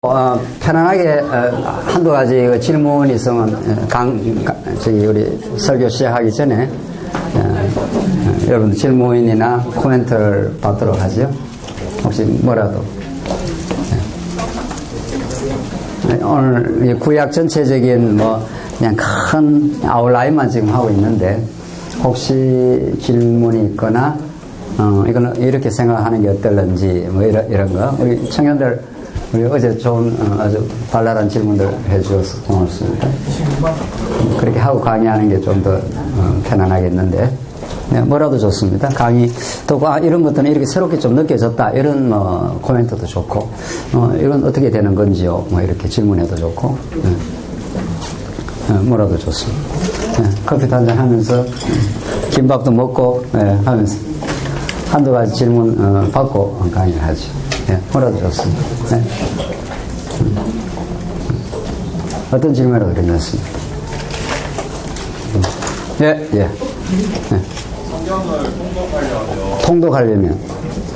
편안하게 한두 가지 질문 있으면 저기 우리 설교 시작하기 전에 여러분 질문이나 코멘트를 받도록 하죠. 혹시 뭐라도. 오늘 구약 전체적인 그냥 큰 아웃라인만 지금 하고 있는데 혹시 질문이 있거나 이거는 이렇게 생각하는 게 어떨런지 이런 거 우리 청년들 우리 어제 좋은 아주 발랄한 질문들 해주셔서 고맙습니다. 그렇게 하고 강의하는 게 좀 더 편안하겠는데 네, 뭐라도 좋습니다. 강의 또 이런 것들은 이렇게 새롭게 좀 느껴졌다 이런 코멘트도 좋고 이건 어떻게 되는 건지요 이렇게 질문해도 좋고 뭐라도 좋습니다. 커피도 한잔 하면서 김밥도 먹고 하면서 한두 가지 질문 받고 강의를 하죠. 뭐라도 좋습니다. 네. 어떤 질문이라도 괜찮습니다. 예. 성경을 통독하려면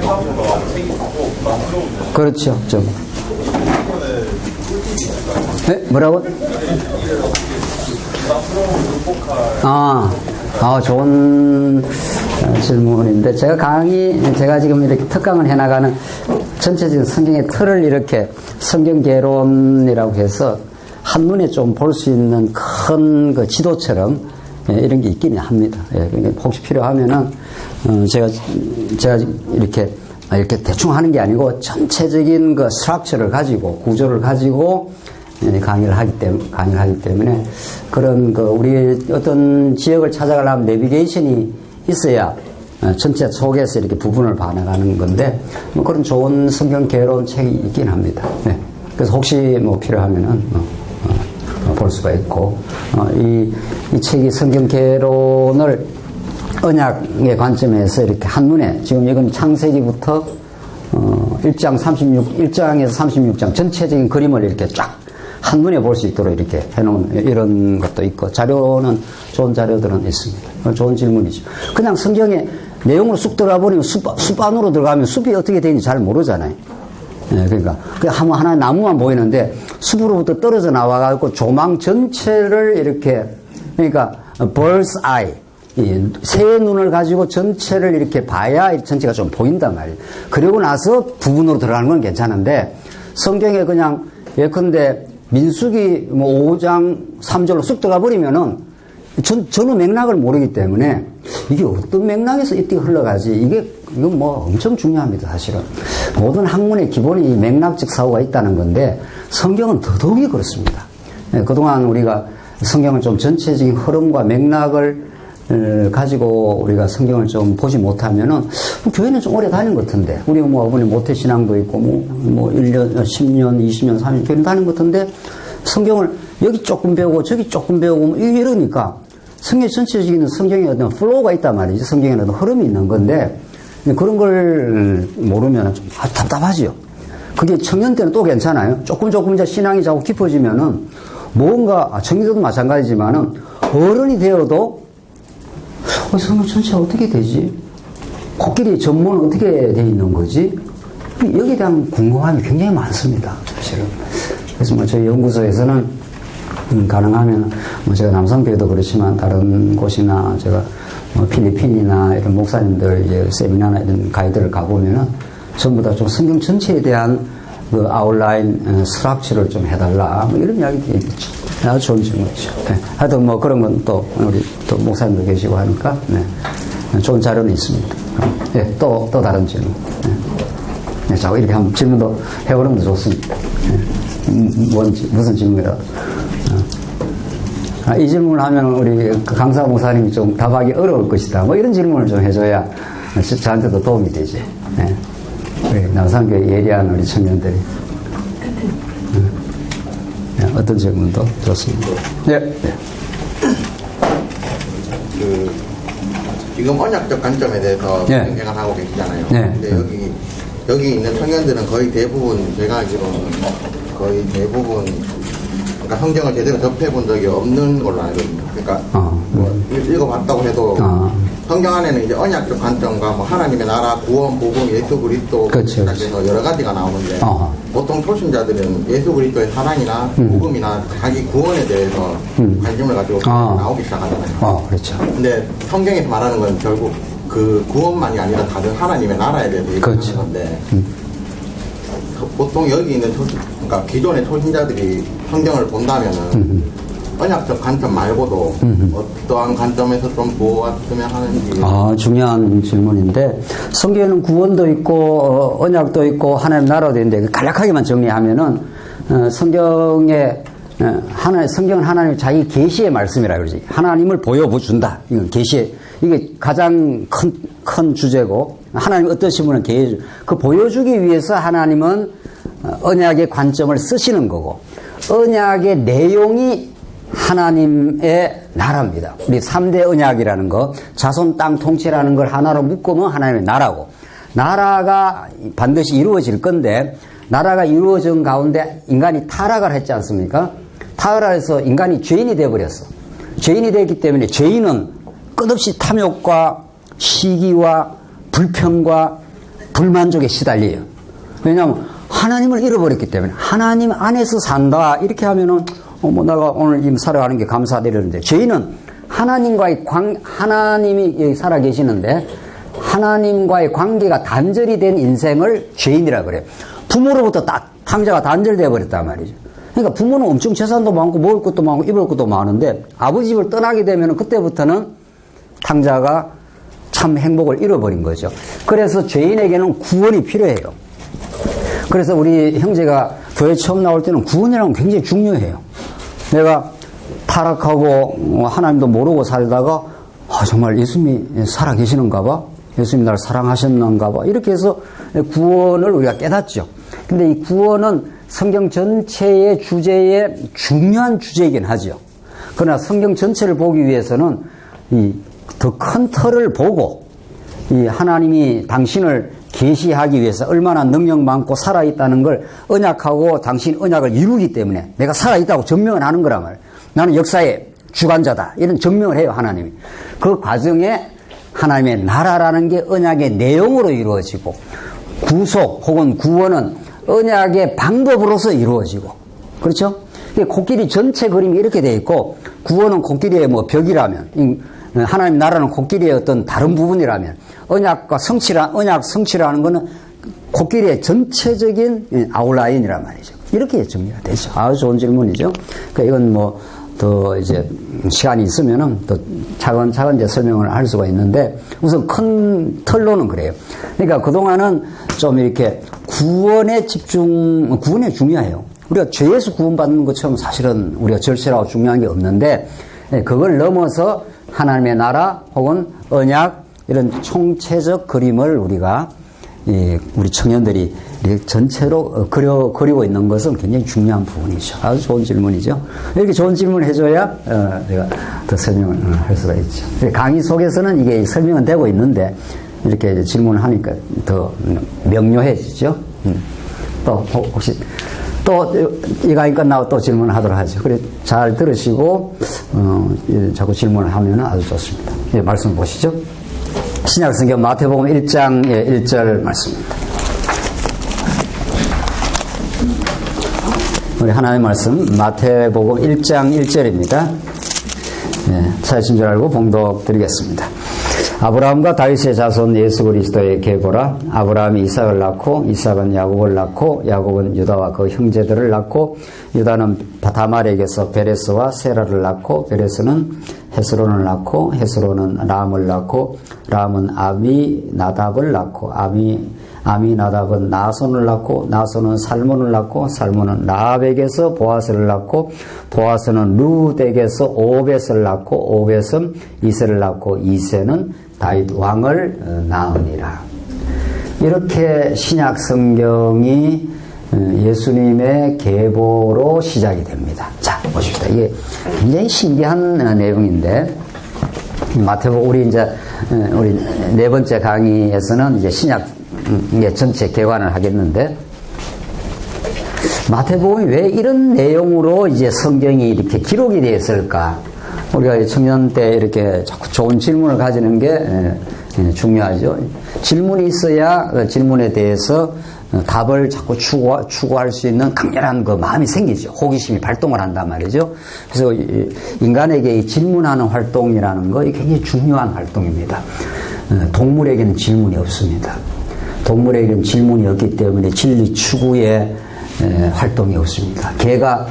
생각보다 책이 크고 부담스러운데. 그렇죠. 좀. 네? 뭐라고? 좋은 질문인데 제가 지금 이렇게 특강을 해나가는 전체적인 성경의 틀을 이렇게 성경개론이라고 해서 한눈에 좀 볼 수 있는 큰 그 지도처럼 이런 게 있기는 합니다. 혹시 필요하면은 제가 이렇게 대충 하는 게 아니고 전체적인 그 스트럭처를 가지고 구조를 가지고 강의를 하기 때문에 그런 우리 어떤 지역을 찾아가려면 내비게이션이 있어야 전체 속에서 이렇게 부분을 봐나가는 건데 그런 좋은 성경 개론 책이 있긴 합니다. 네. 그래서 혹시 필요하면은 볼 수가 있고 이 책이 성경 개론을 언약의 관점에서 이렇게 한눈에 지금 이건 창세기부터 1장에서 36장 전체적인 그림을 이렇게 쫙 한눈에 볼 수 있도록 이렇게 해놓은 이런 것도 있고 좋은 자료들은 있습니다. 좋은 질문이죠. 그냥 성경의 내용으로 쑥 들어가 버리면 숲 안으로 들어가면 숲이 어떻게 되는지 잘 모르잖아요. 그러니까 하나의 나무만 보이는데 숲으로부터 떨어져 나와가지고 조망 전체를 이렇게 그러니까 bird's eye 새의 눈을 가지고 전체를 이렇게 봐야 전체가 좀 보인단 말이에요. 그리고 나서 부분으로 들어가는 건 괜찮은데 성경에 그냥 예컨대 민수기 5장 3절로 쑥 들어가 버리면은 저는 맥락을 모르기 때문에 이게 어떤 맥락에서 이때 흘러가지 이건 엄청 중요합니다. 사실은 모든 학문의 기본이 이 맥락적 사고가 있다는 건데 성경은 더더욱이 그렇습니다. 그동안 우리가 성경을 좀 전체적인 흐름과 맥락을 가지고 우리가 성경을 좀 보지 못하면은 교회는 좀 오래 다닌 것 같은데 우리 어머니 모태신앙도 있고 1년, 10년, 20년, 30년 교회 다닌 것 같은데 성경을 여기 조금 배우고 저기 조금 배우고 이러니까 성경 전체적인 성경에 어떤 플로우가 있단 말이죠. 성경에는 어떤 흐름이 있는 건데 그런 걸 모르면 좀 답답하지요. 그게 청년 때는 또 괜찮아요. 조금 이제 신앙이 자꾸 깊어지면은 뭔가 청년도 마찬가지지만은 어른이 되어도 성경 전체가 어떻게 되지? 코끼리 전문은 어떻게 돼 있는 거지? 여기에 대한 궁금함이 굉장히 많습니다. 사실은. 그래서 저희 연구소에서는 가능하면 제가 남성교회도 그렇지만 다른 곳이나 제가 필리핀이나 이런 목사님들 이제 세미나나 이런 가이드를 가보면은 전부 다 좀 성경 전체에 대한 그 아웃라인 스트럭처를 좀 해달라 이런 이야기도 있죠. 아주 좋은 질문이죠. 하여튼 그런 건 또 우리 또 목사님도 계시고 하니까 좋은 자료는 있습니다. 또 다른 질문. 자꾸 이렇게 한번 질문도 해보는 것도 좋습니다. 무슨 질문이라도. 이 질문을 하면 우리 강사 목사님이 좀 답하기 어려울 것이다. 이런 질문을 좀 해줘야 저한테도 도움이 되지. 우리 남산교회 예리한 우리 청년들이. 어떤 질문도 좋습니다. 지금 언약적 관점에 대해서 생각을 하고 계시잖아요. 근데 여기 있는 청년들은 거의 대부분 제가 알기로는 거의 대부분 그러니까 성경을 제대로 접해본 적이 없는 걸로 알거든요. 그러니까 읽어봤다고 해도 성경 안에는 이제 언약적 관점과 하나님의 나라, 구원, 복음, 예수 그리스도 그렇죠. 시작해서 여러 가지가 나오는데 보통 초신자들은 예수 그리스도의 사랑이나 복음이나 자기 구원에 대해서 관심을 가지고 나오기 시작하잖아요. 그렇죠. 근데 성경에서 말하는 건 결국 그 구원만이 아니라 다른 하나님의 나라에 대해서 얘기하는 그렇죠. 건데 보통 여기 있는 그러니까 기존의 초신자들이 성경을 본다면은 언약적 관점 말고도 어떠한 관점에서 좀 보았으면 하는지. 중요한 질문인데, 성경에는 구원도 있고 언약도 있고 하나님 나라도 있는데 간략하게만 정리하면은 성경은 하나님 자기 계시의 말씀이라 그러지. 하나님을 보여준다. 이건 계시. 이게 가장 큰 주제고, 하나님 어떠신 분은 그 보여주기 위해서 하나님은 언약의 관점을 쓰시는 거고, 언약의 내용이 하나님의 나라입니다. 우리 3대 언약이라는 거, 자손 땅 통치라는 걸 하나로 묶으면 하나님의 나라고, 나라가 반드시 이루어질 건데, 나라가 이루어진 가운데 인간이 타락을 했지 않습니까? 타락해서 인간이 죄인이 되어버렸어. 죄인이 됐기 때문에 죄인은 끝없이 탐욕과 시기와 불평과 불만족에 시달려요. 왜냐하면 하나님을 잃어버렸기 때문에. 하나님 안에서 산다 이렇게 하면은 내가 오늘 이 살아가는 게 감사드리는데, 죄인은 하나님이 여기 살아 계시는데 하나님과의 관계가 단절이 된 인생을 죄인이라고 그래요. 부모로부터 탕자가 단절되어 버렸단 말이죠. 그러니까 부모는 엄청 재산도 많고 먹을 것도 많고 입을 것도 많은데 아버지 집을 떠나게 되면 그때부터는 탕자가 참 행복을 잃어버린 거죠. 그래서 죄인에게는 구원이 필요해요. 그래서 우리 형제가 교회 처음 나올 때는 구원이라는 건 굉장히 중요해요. 내가 타락하고 하나님도 모르고 살다가 정말 예수님이 살아계시는가 봐, 예수님이 나를 사랑하셨는가 봐, 이렇게 해서 구원을 우리가 깨닫죠. 근데 이 구원은 성경 전체의 주제의 중요한 주제이긴 하죠. 그러나 성경 전체를 보기 위해서는 이 더 큰 틀을 보고, 이 하나님이 당신을 계시하기 위해서 얼마나 능력 많고 살아있다는 걸 언약하고 당신 언약을 이루기 때문에 내가 살아있다고 증명을 하는 거란 말이에요. 나는 역사의 주관자다, 이런 증명을 해요, 하나님이. 그 과정에 하나님의 나라라는 게 언약의 내용으로 이루어지고, 구속 혹은 구원은 언약의 방법으로서 이루어지고, 그렇죠? 코끼리 전체 그림이 이렇게 돼 있고, 구원은 코끼리의 벽이라면, 하나님 나라는 코끼리의 어떤 다른 부분이라면, 언약 성취라는 것은 코끼리의 전체적인 아웃라인이란 말이죠. 이렇게 정리가 되죠. 아주 좋은 질문이죠. 그러니까 이건 더 이제 시간이 있으면은 더 차근차근 이제 설명을 할 수가 있는데, 우선 큰 틀로는 그래요. 그러니까 그동안은 좀 이렇게 구원이 중요해요. 우리가 죄에서 구원받는 것처럼 사실은 우리가 절실하고 중요한 게 없는데, 그걸 넘어서 하나님의 나라 혹은 언약, 이런 총체적 그림을 우리가 우리 청년들이 전체로 그리고 있는 것은 굉장히 중요한 부분이죠. 아주 좋은 질문이죠. 이렇게 좋은 질문을 해줘야 내가 더 설명을 할 수가 있죠. 강의 속에서는 이게 설명은 되고 있는데 이렇게 질문을 하니까 더 명료해지죠. 또 혹시 또 이 강의 끝나고 또 질문을 하도록 하죠. 그래 잘 들으시고 자꾸 질문을 하면 아주 좋습니다. 예, 말씀 보시죠. 신약성경 마태복음 1장 1절 말씀입니다. 우리 하나님의 말씀 마태복음 1장 1절입니다. 찾으신 줄 알고 봉독 드리겠습니다. 아브라함과 다윗의 자손 예수 그리스도의 계보라. 아브라함이 이삭을 낳고 이삭은 야곱을 낳고 야곱은 유다와 그 형제들을 낳고 유다는 다말에게서 베레스와 세라를 낳고 베레스는 헤스론을 낳고 헤스론은 람을 낳고 람은 아미나답을 낳고 아미나답은 나손을 낳고 나손은 살몬을 낳고 살몬은 라합에게서 보아스를 낳고 보아스는 룻에게서 오벳을 낳고 오벳은 이세를 낳고 이세는 다윗 왕을 낳으니라. 이렇게 신약 성경이 예수님의 계보로 시작이 됩니다. 자, 보십시다. 이게 굉장히 신기한 내용인데, 마태복음 우리 네 번째 강의에서는 이제 신약의 전체 개관을 하겠는데, 마태복음이 왜 이런 내용으로 이제 성경이 이렇게 기록이 되었을까? 우리가 청년 때 이렇게 자꾸 좋은 질문을 가지는 게 중요하죠. 질문이 있어야 그 질문에 대해서 답을 자꾸 추구할 수 있는 강렬한 그 마음이 생기죠. 호기심이 발동을 한단 말이죠. 그래서 인간에게 이 질문하는 활동이라는 거 굉장히 중요한 활동입니다. 동물에게는 질문이 없습니다. 동물에게는 질문이 없기 때문에 진리 추구에 활동이 없습니다. 개가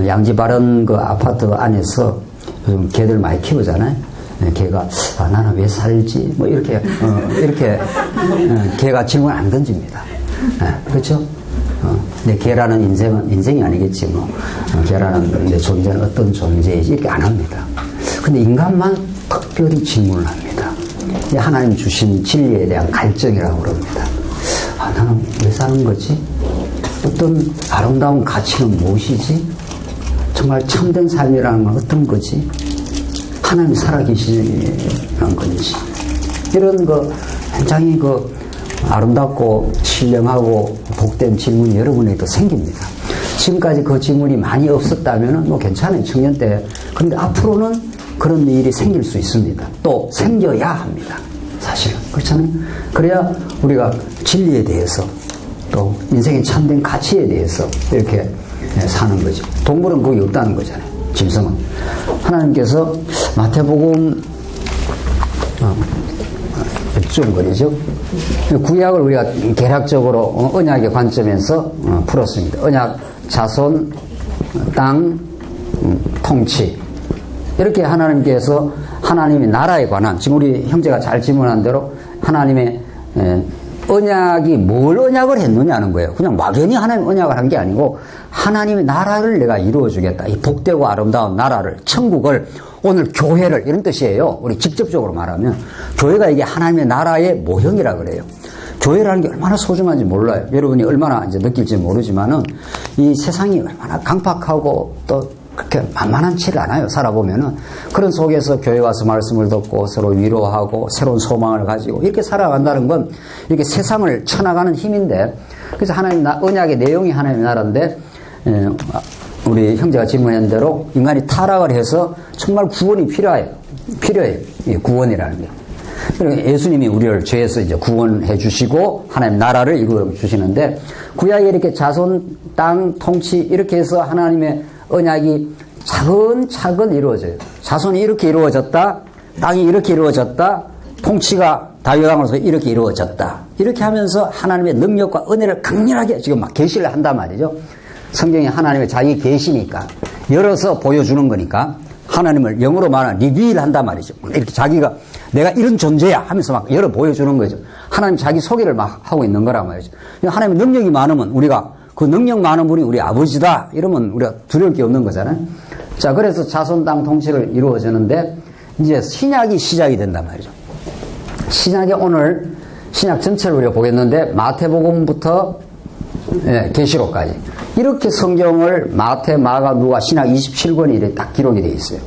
양지 바른 그 아파트 안에서 요즘 개들 많이 키우잖아요. 개가 나는 왜 살지? 뭐 이렇게 개가 질문 안 던집니다. 그렇죠? 내 개라는 인생이 아니겠지 뭐. 개라는 내 존재는 어떤 존재이지 이렇게 안 합니다. 근데 인간만 특별히 질문을 합니다. 하나님 주신 진리에 대한 갈증이라고 그럽니다. 나는 왜 사는 거지? 어떤 아름다운 가치는 무엇이지? 정말 참된 삶이라는 건 어떤 거지? 하나님이 살아계시는 건지. 이런 거 굉장히 그 아름답고 신령하고 복된 질문이 여러분에게도 생깁니다. 지금까지 그 질문이 많이 없었다면 뭐 괜찮아요. 청년 때. 그런데 앞으로는 그런 일이 생길 수 있습니다. 또 생겨야 합니다. 사실은. 그렇잖아요. 그래야 우리가 진리에 대해서 또 인생의 참된 가치에 대해서 이렇게 사는 거죠. 동물은 그게 없다는 거잖아요. 짐승은. 하나님께서 마태복음 좀 거리죠. 구약을 우리가 개략적으로 언약의 관점에서 풀었습니다. 언약, 자손, 땅, 통치. 이렇게 하나님께서 하나님의 나라에 관한, 지금 우리 형제가 잘 질문한 대로 하나님의 언약이 뭘 언약을 했느냐는 거예요. 그냥 막연히 하나님 언약을 한 게 아니고 하나님의 나라를 내가 이루어 주겠다. 이 복되고 아름다운 나라를, 천국을, 오늘 교회를, 이런 뜻이에요. 우리 직접적으로 말하면 교회가 이게 하나님의 나라의 모형이라 그래요. 교회라는 게 얼마나 소중한지 몰라요. 여러분이 얼마나 이제 느낄지 모르지만은 이 세상이 얼마나 강팍하고 또 그렇게 만만하지를 않아요. 살아보면은. 그런 속에서 교회 와서 말씀을 듣고 서로 위로하고 새로운 소망을 가지고 이렇게 살아간다는 건 이렇게 세상을 쳐나가는 힘인데, 그래서 하나님 언약의 내용이 하나님의 나라인데, 우리 형제가 질문한 대로 인간이 타락을 해서 정말 구원이 필요해요. 구원이라는 게. 예수님이 우리를 죄에서 이제 구원해 주시고 하나님 나라를 이루어 주시는데, 구약에 이렇게 자손, 땅, 통치 이렇게 해서 하나님의 언약이 차근차근 이루어져요. 자손이 이렇게 이루어졌다, 땅이 이렇게 이루어졌다, 통치가 다윗 왕으로서 이렇게 이루어졌다. 이렇게 하면서 하나님의 능력과 은혜를 강렬하게 지금 막 계시를 한단 말이죠. 성경이 하나님의 자기 계시니까 열어서 보여주는 거니까 하나님을 영어로 말하는 리뷰를 한단 말이죠. 이렇게 자기가 내가 이런 존재야 하면서 막 열어 보여주는 거죠. 하나님 자기 소개를 막 하고 있는 거란 말이죠. 하나님의 능력이 많으면 우리가 그 능력 많은 분이 우리 아버지다 이러면 우리가 두려울 게 없는 거잖아요. 자, 그래서 자손 땅 통치를 이루어지는데 이제 신약이 시작이 된단 말이죠. 신약에 오늘 신약 전체를 우리가 보겠는데 마태복음부터 계시록까지 이렇게 성경을 마태, 마가, 누가, 신약 27권이 이렇게 딱 기록이 되어 있어요.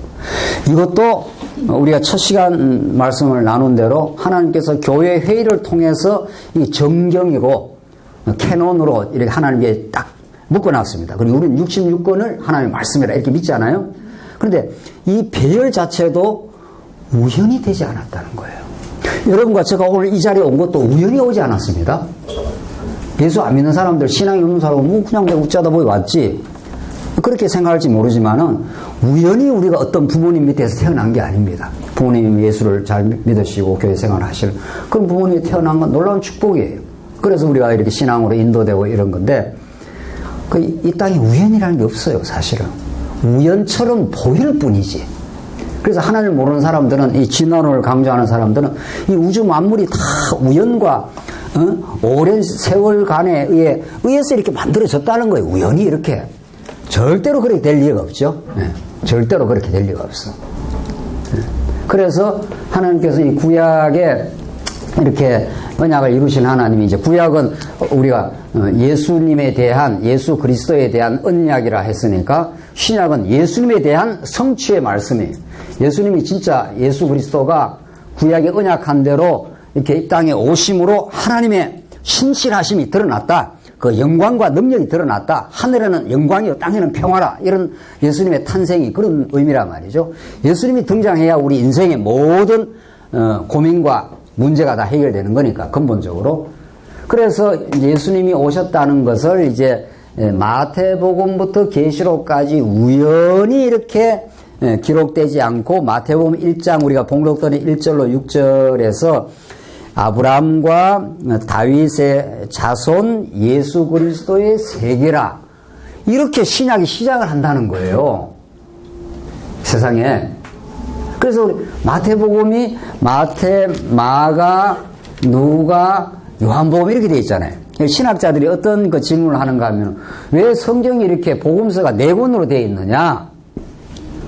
이것도 우리가 첫 시간 말씀을 나눈 대로 하나님께서 교회 회의를 통해서 이 정경이고 캐논으로 이렇게 하나님께 딱 묶어놨습니다. 그리고 우리는 66권을 하나님의 말씀이라 이렇게 믿잖아요. 그런데 이 배열 자체도 우연히 되지 않았다는 거예요. 여러분과 제가 오늘 이 자리에 온 것도 우연히 오지 않았습니다. 예수 안 믿는 사람들, 신앙이 없는 사람은 뭐 그냥 내가 웃자다 보이 왔지. 그렇게 생각할지 모르지만은 우연히 우리가 어떤 부모님 밑에서 태어난 게 아닙니다. 부모님이 예수를 잘 믿으시고 교회 생활을 하시는 그런 부모님이 태어난 건 놀라운 축복이에요. 그래서 우리가 이렇게 신앙으로 인도되고 이런 건데, 이 땅에 우연이라는 게 없어요, 사실은. 우연처럼 보일 뿐이지. 그래서 하나님을 모르는 사람들은, 이 진화론을 강조하는 사람들은 이 우주 만물이 다 우연과 오랜 세월간에 의해서 이렇게 만들어졌다는 거예요. 우연히 이렇게. 절대로 그렇게 될 리가 없죠. 절대로 그렇게 될 리가 없어. 그래서 하나님께서 이 구약에 이렇게 언약을 이루신 하나님이, 이제 구약은 우리가 예수님에 대한, 예수 그리스도에 대한 언약이라 했으니까 신약은 예수님에 대한 성취의 말씀이에요. 예수님이 진짜, 예수 그리스도가 구약의 언약한 대로 이렇게 이 땅에 오심으로 하나님의 신실하심이 드러났다. 그 영광과 능력이 드러났다. 하늘에는 영광이요 땅에는 평화라. 이런 예수님의 탄생이 그런 의미란 말이죠. 예수님이 등장해야 우리 인생의 모든 고민과 문제가 다 해결되는 거니까, 근본적으로. 그래서 예수님이 오셨다는 것을 이제 마태복음부터 계시록까지 우연히 이렇게 기록되지 않고 마태복음 1장 우리가 봉독들은 1절로 6절에서 아브라함과 다윗의 자손 예수 그리스도의 세계라 이렇게 신약이 시작을 한다는 거예요. 세상에. 그래서 우리 마태복음이 마태, 마가, 누가, 요한복음 이렇게 되어 있잖아요. 신학자들이 어떤 그 질문을 하는가 하면 왜 성경이 이렇게 복음서가 4권으로 되어 있느냐?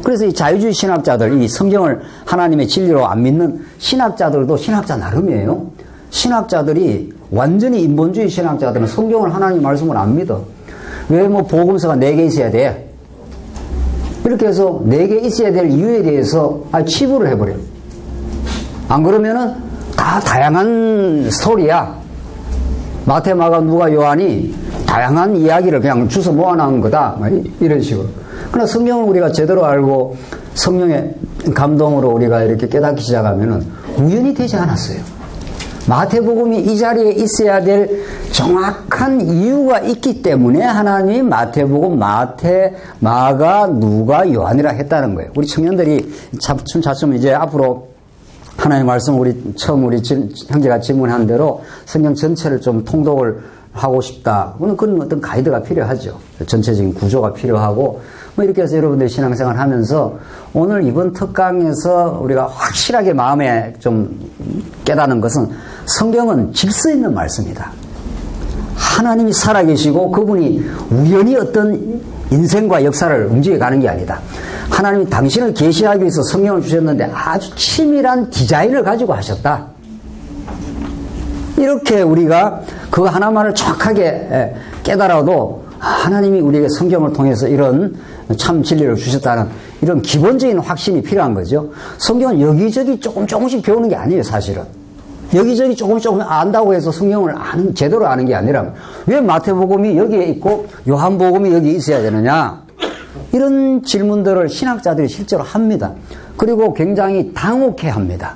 그래서 이 자유주의 신학자들, 이 성경을 하나님의 진리로 안 믿는 신학자들도 신학자 나름이에요. 신학자들이 완전히 인본주의 신학자들은 성경을 하나님 말씀을 안 믿어. 왜 뭐 복음서가 4개 있어야 돼? 이렇게 해서 4개 있어야 될 이유에 대해서 치부를 해버려요. 안 그러면은 다 다양한 스토리야. 마태, 마가, 누가, 요한이 다양한 이야기를 그냥 주워 모아놓은 거다. 이런 식으로. 그러나 성경을 우리가 제대로 알고 성령의 감동으로 우리가 이렇게 깨닫기 시작하면은 우연이 되지 않았어요. 마태복음이 이 자리에 있어야 될 정확한 이유가 있기 때문에 하나님이 마태복음, 마태, 마가, 누가, 요한이라 했다는 거예요. 우리 청년들이 차츰 이제 앞으로 하나님의 말씀 우리 형제가 질문한 대로 성경 전체를 좀 통독을 하고 싶다. 그런 어떤 가이드가 필요하죠. 전체적인 구조가 필요하고 뭐 이렇게 해서 여러분들 신앙생활 하면서 오늘 이번 특강에서 우리가 확실하게 마음에 좀 깨닫는 것은 성경은 질서 있는 말씀이다. 하나님이 살아계시고 그분이 우연히 어떤 인생과 역사를 움직여가는 게 아니다. 하나님이 당신을 계시하기 위해서 성경을 주셨는데 아주 치밀한 디자인을 가지고 하셨다. 이렇게 우리가 그 하나만을 정확하게 깨달아도 하나님이 우리에게 성경을 통해서 이런 참 진리를 주셨다는 이런 기본적인 확신이 필요한 거죠. 성경은 여기저기 조금씩 배우는 게 아니에요, 사실은. 여기저기 조금 안다고 해서 성경을 제대로 아는 게 아니라 왜 마태복음이 여기에 있고 요한복음이 여기 있어야 되느냐? 이런 질문들을 신학자들이 실제로 합니다. 그리고 굉장히 당혹해 합니다.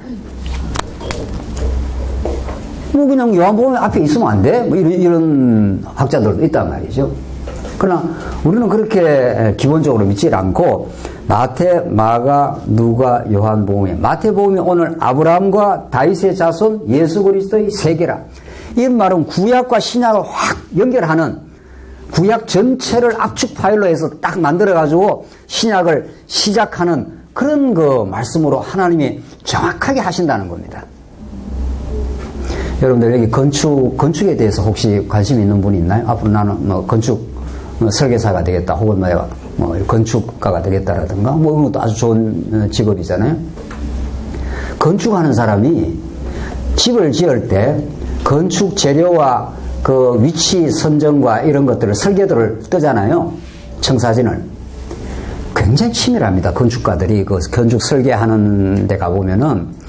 뭐 그냥 요한복음이 앞에 있으면 안 돼? 뭐 이런 학자들도 있단 말이죠. 그러나 우리는 그렇게 기본적으로 믿지 않고 마태, 마가, 누가, 요한복음에 마태복음이 오늘 아브라함과 다윗의 자손 예수 그리스도의 세계라. 이 말은 구약과 신약을 확 연결하는 구약 전체를 압축 파일로 해서 딱 만들어가지고 신약을 시작하는 그런 그 말씀으로 하나님이 정확하게 하신다는 겁니다. 여러분들 여기 건축에 대해서 혹시 관심 있는 분이 있나요? 앞으로 나는 뭐 건축 설계사가 되겠다, 혹은 뭐 건축가가 되겠다라든가, 뭐 이런 것도 아주 좋은 직업이잖아요. 건축하는 사람이 집을 지을 때 건축 재료와 그 위치 선정과 이런 것들을 설계도를 뜨잖아요. 청사진을. 굉장히 치밀합니다. 건축가들이 그 건축 설계하는 데 가보면은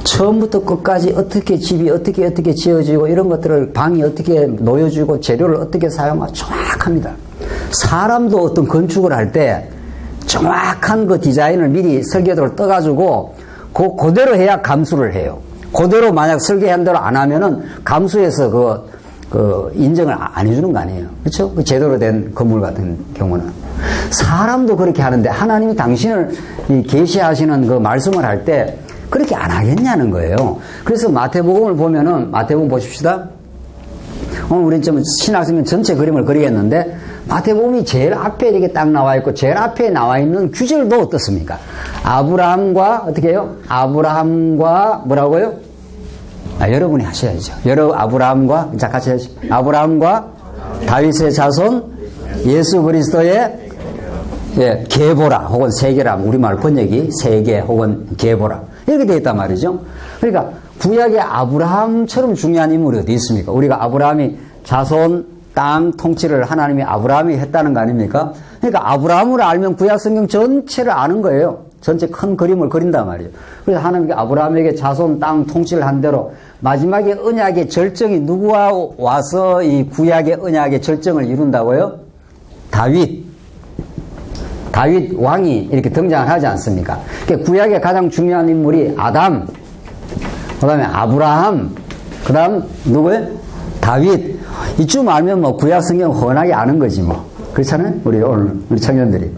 처음부터 끝까지 어떻게 집이 어떻게 지어지고 이런 것들을 방이 어떻게 놓여지고 재료를 어떻게 사용하고 정확합니다. 사람도 어떤 건축을 할 때 정확한 그 디자인을 미리 설계도를 떠가지고 그대로 해야 감수를 해요. 그대로 만약 설계한 대로 안 하면은 감수해서 그 인정을 안 해주는 거 아니에요. 그렇죠? 그 제대로 된 건물 같은 경우는. 사람도 그렇게 하는데 하나님이 당신을 계시하시는 그 말씀을 할 때 그렇게 안 하겠냐는 거예요. 그래서 마태복음을 보면은, 마태복음 보십시다. 오늘 우리 좀 신학생님 전체 그림을 그리겠는데, 마태복음이 제일 앞에 이렇게 딱 나와 있고, 제일 앞에 나와 있는 규절도 어떻습니까? 아브라함과, 어떻게 해요? 아브라함과, 뭐라고요? 여러분이 하셔야죠. 아브라함과, 자, 같이 하시죠. 아브라함과 다윗의 자손, 예수 그리스도의 계보라, 혹은 세계라, 우리말 번역이 세계 혹은 계보라. 이렇게 되어 있단 말이죠. 그러니까 구약의 아브라함처럼 중요한 인물이 어디 있습니까? 우리가 아브라함이 자손, 땅 통치를 하나님이 아브라함이 했다는 거 아닙니까? 그러니까 아브라함을 알면 구약 성경 전체를 아는 거예요. 전체 큰 그림을 그린단 말이죠. 그래서 하나님이 아브라함에게 자손, 땅 통치를 한 대로 마지막에 언약의 절정이 누구와 와서 이 구약의 언약의 절정을 이룬다고요? 다윗 왕이 이렇게 등장을 하지 않습니까? 그러니까 구약의 가장 중요한 인물이 아담, 그 다음에 아브라함, 그 다음 누구예요? 다윗, 이쯤 알면 뭐 구약 성경 훤하게 아는 거지 뭐. 그렇잖아요? 우리 청년들이.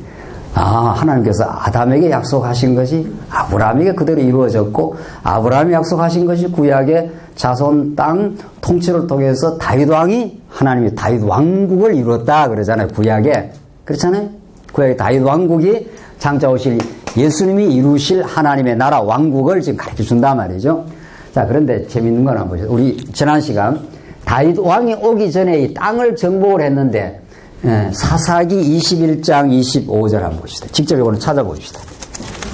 아, 하나님께서 아담에게 약속하신 것이 아브라함에게 그대로 이루어졌고, 아브라함이 약속하신 것이 구약의 자손 땅 통치를 통해서 다윗 왕이 하나님이 다윗 왕국을 이뤘다 그러잖아요. 구약에. 그렇잖아요? 구약의 다윗 왕국이 장차 오실 예수님이 이루실 하나님의 나라 왕국을 지금 가르쳐 준단 말이죠. 자, 그런데 재밌는 건 한번 보세요. 우리 지난 시간 다윗 왕이 오기 전에 이 땅을 정복을 했는데, 사사기 21장 25절 한번 보시다. 직접 이거는 찾아보시다.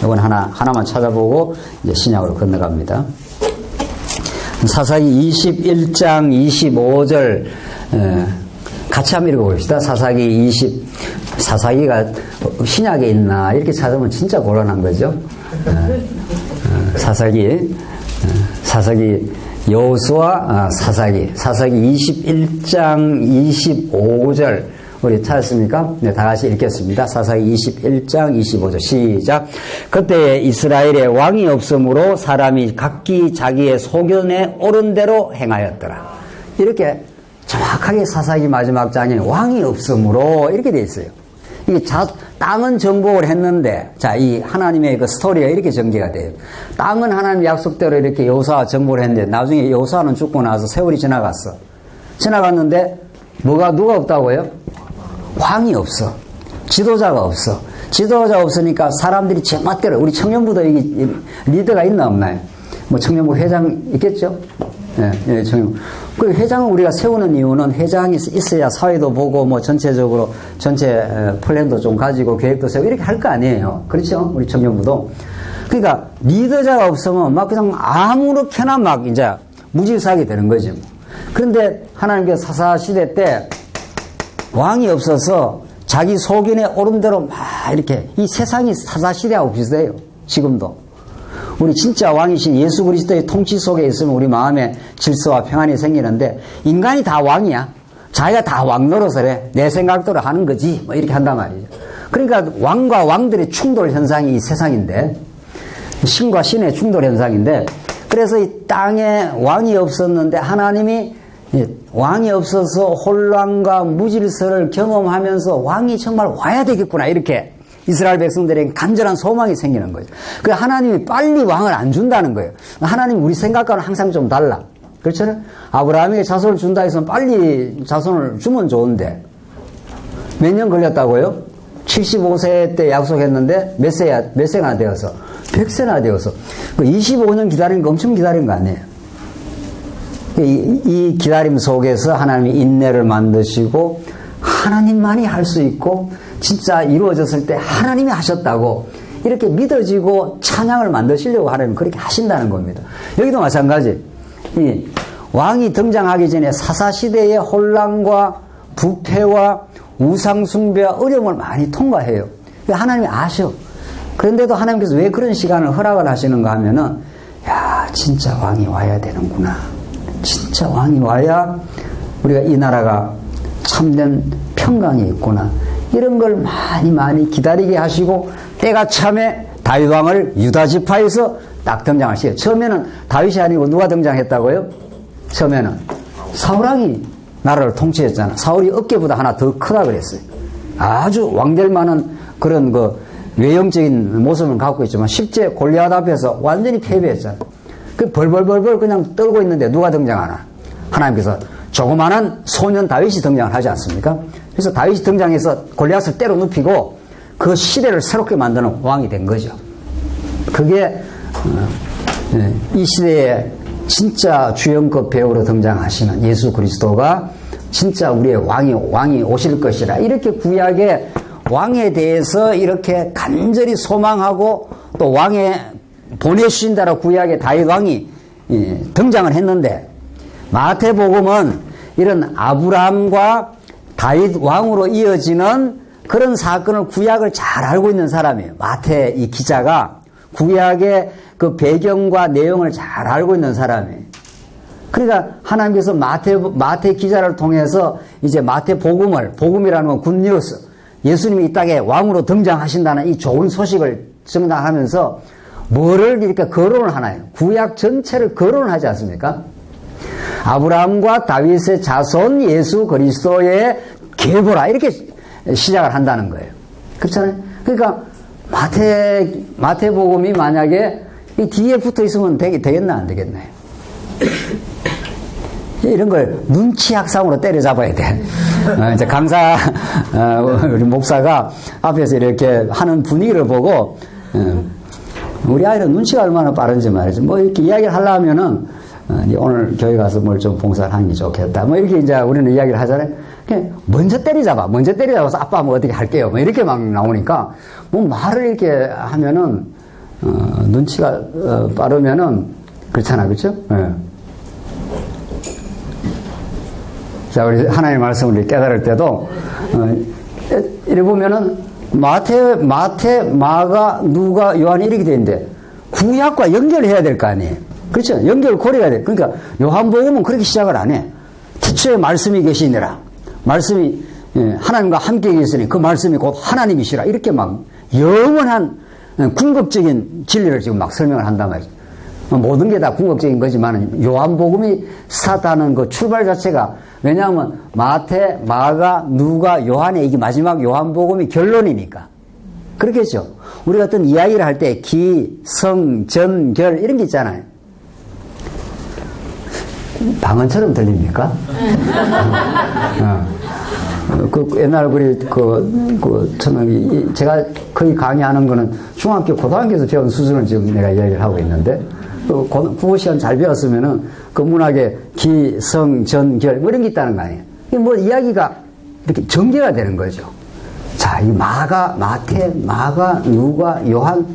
이건 하나만 찾아보고 이제 신약으로 건너갑니다. 사사기 21장 25절, 같이 한번 읽어봅시다. 사사기가 신약에 있나, 이렇게 찾으면 진짜 곤란한 거죠. 사사기 여호수아, 사사기 21장 25절, 우리 찾았습니까? 네, 다 같이 읽겠습니다. 사사기 21장 25절 시작. 그때 이스라엘에 왕이 없으므로 사람이 각기 자기의 소견에 옳은 대로 행하였더라. 이렇게 정확하게 사사기 마지막 장에 왕이 없으므로 이렇게 돼 있어요. 이게 땅은 정복을 했는데, 자, 이 하나님의 그 스토리가 이렇게 전개가 돼요. 땅은 하나님 약속대로 이렇게 여호수아가 정복을 했는데, 나중에 여호수아는 죽고 나서 세월이 지나갔어. 지나갔는데 누가 없다고요? 왕이 없어. 지도자가 없어. 지도자가 없으니까 사람들이 제멋대로, 우리 청년부도 여기 리더가 있나 없나요? 뭐 청년부 회장 있겠죠? 예, 청년부. 그 회장을 우리가 세우는 이유는 회장이 있어야 사회도 보고 뭐 전체적으로 전체 플랜도 좀 가지고 계획도 세우고 이렇게 할 거 아니에요. 그렇죠? 우리 청년부도. 그러니까 리더자가 없으면 막 그냥 아무렇게나 막 이제 무질서하게 되는 거지. 그런데 하나님께서 사사시대 때 왕이 없어서 자기 소견에 옳은 대로 막 이렇게, 이 세상이 사사시대하고 비슷해요. 지금도. 우리 진짜 왕이신 예수 그리스도의 통치 속에 있으면 우리 마음에 질서와 평안이 생기는데, 인간이 다 왕이야. 자기가 다 왕 노릇을 해. 내 생각대로 하는 거지. 뭐 이렇게 한단 말이죠. 그러니까 왕과 왕들의 충돌 현상이 이 세상인데, 신과 신의 충돌 현상인데, 그래서 이 땅에 왕이 없었는데 하나님이 왕이 없어서 혼란과 무질서를 경험하면서 왕이 정말 와야 되겠구나, 이렇게 이스라엘 백성들에게 간절한 소망이 생기는 거죠. 그 하나님이 빨리 왕을 안 준다는 거예요. 하나님 우리 생각과는 항상 좀 달라. 그렇죠? 아브라함에게 자손을 준다 해서 빨리 자손을 주면 좋은데 몇 년 걸렸다고요? 75세 때 약속했는데 몇 세나 되어서? 100세나 되어서. 25년 기다린 거 엄청 기다린 거 아니에요? 이 기다림 속에서 하나님이 인내를 만드시고 하나님만이 할 수 있고 진짜 이루어졌을 때 하나님이 하셨다고 이렇게 믿어지고 찬양을 만드시려고 하나님 그렇게 하신다는 겁니다. 여기도 마찬가지. 이 왕이 등장하기 전에 사사시대의 혼란과 부패와 우상숭배와 어려움을 많이 통과해요. 하나님이 아셔. 그런데도 하나님께서 왜 그런 시간을 허락을 하시는가 하면은, 야, 진짜 왕이 와야 되는구나. 진짜 왕이 와야 우리가 이 나라가 참된 평강이 있구나. 이런 걸 많이 기다리게 하시고, 때가 참에 다윗 왕을 유다 지파에서 딱 등장하시요. 처음에는 다윗이 아니고 누가 등장했다고요? 처음에는 사울 왕이 나라를 통치했잖아. 사울이 어깨보다 하나 더 크다 그랬어요. 아주 왕될 만한 그런 외형적인 모습을 갖고 있지만 실제 골리앗 앞에서 완전히 패배했잖아. 그 벌벌벌벌 그냥 떨고 있는데 누가 등장하나? 하나님께서 조그마한 소년 다윗이 등장을 하지 않습니까? 그래서 다윗이 등장해서 골리앗을 때려 눕히고 그 시대를 새롭게 만드는 왕이 된 거죠. 그게 이 시대에 진짜 주연급 배우로 등장하시는 예수 그리스도가 진짜 우리의 왕이 오실 것이라, 이렇게 구약의 왕에 대해서 이렇게 간절히 소망하고 또 왕에 보내주신다라 구약의 다윗 왕이 등장을 했는데, 마태복음은 이런 아브라함과 다윗 왕으로 이어지는 그런 사건을 구약을 잘 알고 있는 사람이에요. 마태 이 기자가 구약의 그 배경과 내용을 잘 알고 있는 사람이에요. 그러니까 하나님께서 마태 기자를 통해서 이제 복음이라는 건 굿뉴스, 예수님이 이 땅에 왕으로 등장하신다는 이 좋은 소식을 전하면서 뭐를 이렇게 거론을 하나요? 구약 전체를 거론을 하지 않습니까? 아브라함과 다윗의 자손 예수 그리스도의 계보라 이렇게 시작을 한다는 거예요. 그렇잖아요. 그러니까 마태복음이 만약에 이 뒤에 붙어 있으면 되겠나 안 되겠나요? 이런 걸 눈치 학상으로 때려잡아야 돼. 이제 강사 우리 목사가 앞에서 이렇게 하는 분위기를 보고 우리 아이는 눈치가 얼마나 빠른지 말이지. 뭐 이렇게 이야기를 하려면은 오늘 교회 가서 뭘 좀 봉사를 하는 게 좋겠다. 뭐 이렇게 이제 우리는 이야기를 하잖아요. 그냥 먼저 때려잡아서 아빠 뭐 어떻게 할게요. 뭐 이렇게 막 나오니까 뭐 말을 이렇게 하면은 눈치가 빠르면은 그렇잖아, 그렇죠? 네. 자, 우리 하나님의 말씀을 깨달을 때도 이래 보면은 마태, 마가, 누가, 요한이 이렇게 되는데 구약과 연결해야 될 거 아니에요. 그렇죠? 연결 고려해야 돼. 그러니까 요한복음은 그렇게 시작을 안 해. 태초에 말씀이 계시니라. 말씀이 하나님과 함께 계시니 그 말씀이 곧 하나님이시라. 이렇게 막 영원한 궁극적인 진리를 지금 막 설명을 한단 말이죠. 모든 게 다 궁극적인 거지만 요한복음이 스타트하는 그 출발 자체가 왜냐하면 마태, 마가, 누가, 요한의 이게 마지막 요한복음이 결론이니까. 그렇겠죠. 우리가 어떤 이야기를 할 때 기, 성, 전, 결 이런 게 있잖아요. 방언처럼 들립니까? 옛날 우리 저는 제가 거의 강의하는 거는 중학교, 고등학교에서 배운 수준을 지금 내가 이야기를 하고 있는데 국어 시간 잘 배웠으면은 그 문학에 기, 성, 전, 결 뭐 이런 게 있다는 거 아니에요. 이게 뭐 이야기가 이렇게 전개가 되는 거죠. 자, 이 마태, 마가, 누가, 요한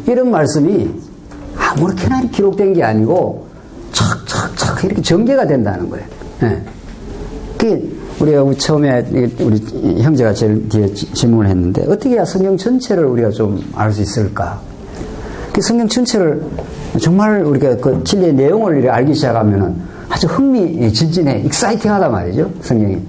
이런 말씀이 아무렇게나 기록된 게 아니고 착착착 이렇게 전개가 된다는 거예요. 네. 그게 우리가 처음에 우리 형제가 제일 뒤에 질문을 했는데 어떻게 해야 성경 전체를 우리가 좀 알 수 있을까? 그 성경 전체를 정말 우리가 그 진리의 내용을 알기 시작하면은 아주 흥미진진해, 익사이팅하단 말이죠. 성경이